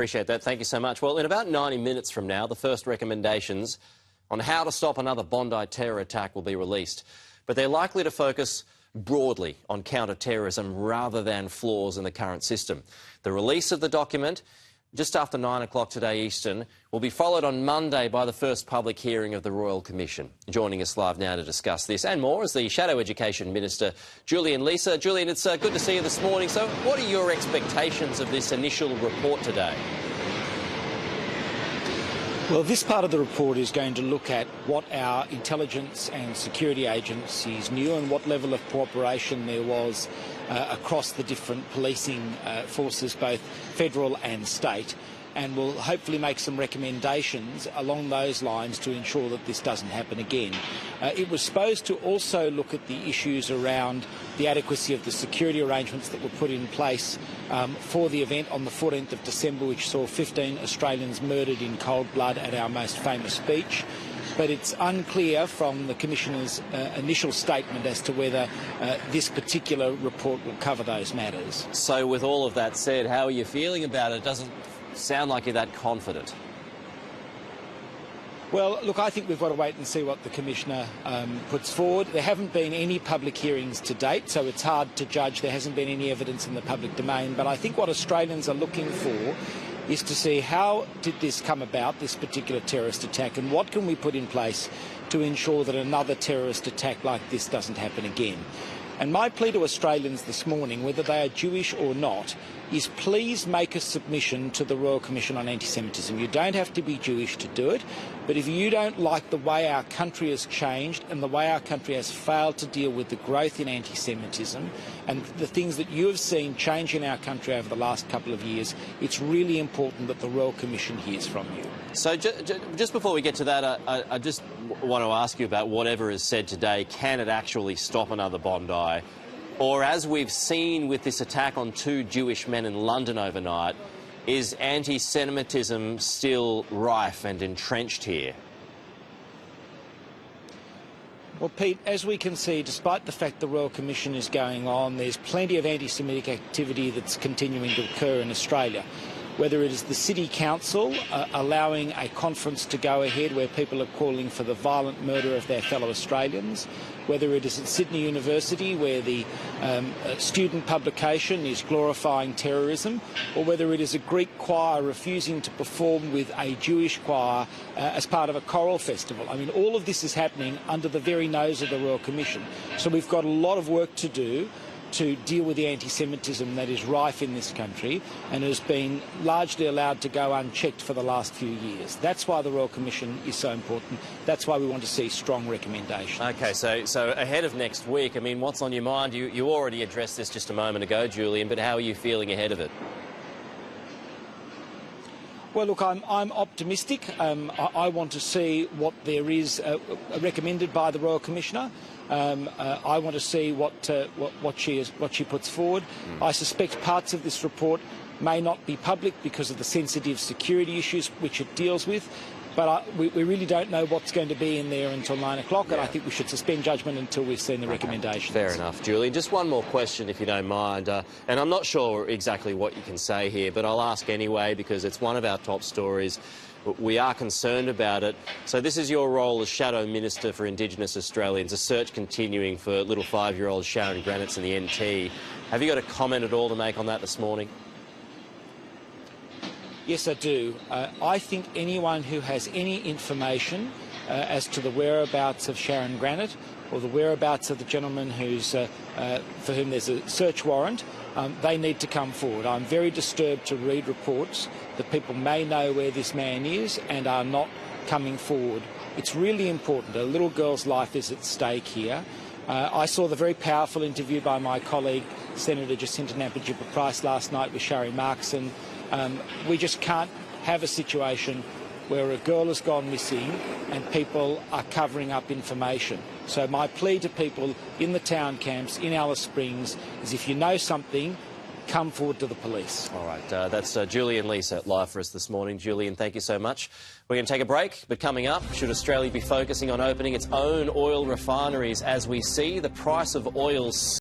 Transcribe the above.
Appreciate that. Thank you so much. Well, in about 90 minutes from now, the first recommendations on how to stop another Bondi terror attack will be released. But they're likely to focus broadly on counter-terrorism rather than flaws in the current system. The release of the document, just after 9 o'clock today Eastern, will be followed on Monday by the first public hearing of the Royal Commission. Joining us live now to discuss this and more is the Shadow Education Minister, Julian Leeser. Julian, it's good to see you this morning. So what are your expectations of this initial report today? Well, this part of the report is going to look at what our intelligence and security agencies knew and what level of cooperation there was across the different policing forces, both federal and state, and will hopefully make some recommendations along those lines to ensure that this doesn't happen again. It was supposed to also look at the issues around the adequacy of the security arrangements that were put in place for the event on the 14th of December, which saw 15 Australians murdered in cold blood at our most famous beach. But it's unclear from the Commissioner's initial statement as to whether this particular report will cover those matters. So with all of that said, how are you feeling about it? It doesn't sound like you're that confident. Well, look, I think we've got to wait and see what the Commissioner puts forward. There haven't been any public hearings to date, so it's hard to judge. There hasn't been any evidence in the public domain. But I think what Australians are looking for is to see how did this come about, this particular terrorist attack, and what can we put in place to ensure that another terrorist attack like this doesn't happen again. And my plea to Australians this morning, whether they are Jewish or not, is please make a submission to the Royal Commission on Anti-Semitism. You don't have to be Jewish to do it, but if you don't like the way our country has changed and the way our country has failed to deal with the growth in anti-Semitism and the things that you have seen change in our country over the last couple of years, it's really important that the Royal Commission hears from you. So just before we get to that, I just want to ask you about whatever is said today. Can it actually stop another Bondi? Or, as we've seen with this attack on 2 Jewish men in London overnight, is anti-Semitism still rife and entrenched here? Well, Pete, as we can see, despite the fact the Royal Commission is going on, there's plenty of anti-Semitic activity that's continuing to occur in Australia. Whether it is the City Council allowing a conference to go ahead where people are calling for the violent murder of their fellow Australians, whether it is at Sydney University where the student publication is glorifying terrorism, or whether it is a Greek choir refusing to perform with a Jewish choir as part of a choral festival. I mean, all of this is happening under the very nose of the Royal Commission. So we've got a lot of work to do to deal with the anti-Semitism that is rife in this country and has been largely allowed to go unchecked for the last few years. That's why the Royal Commission is so important. That's why we want to see strong recommendations. OK, so ahead of next week, I mean, what's on your mind? You already addressed this just a moment ago, Julian, but how are you feeling ahead of it? Well, look, I'm optimistic. I want to see what there is recommended by the Royal Commissioner. I want to see what she puts forward. I suspect parts of this report may not be public because of the sensitive security issues which it deals with. But we really don't know what's going to be in there until 9 o'clock, and I think we should suspend judgment until we've seen the recommendations. Fair enough, Julian. Just one more question, if you don't mind. And I'm not sure exactly what you can say here, but I'll ask anyway because it's one of our top stories. We are concerned about it. So this is your role as Shadow Minister for Indigenous Australians, a search continuing for little 5-year-old Sharon Granitz in the NT. Have you got a comment at all to make on that this morning? Yes, I do. I think anyone who has any information as to the whereabouts of Sharon Granitz or the whereabouts of the gentleman for whom there's a search warrant, they need to come forward. I'm very disturbed to read reports that people may know where this man is and are not coming forward. It's really important. A little girl's life is at stake here. I saw the very powerful interview by my colleague, Senator Jacinta Nampijinpa-Price, last night with Sharri Markson. We just can't have a situation where a girl has gone missing and people are covering up information. So my plea to people in the town camps in Alice Springs is if you know something, come forward to the police. All right, that's Julian Leeser live for us this morning. Julian, thank you so much. We're going to take a break, but coming up, should Australia be focusing on opening its own oil refineries as we see the price of oil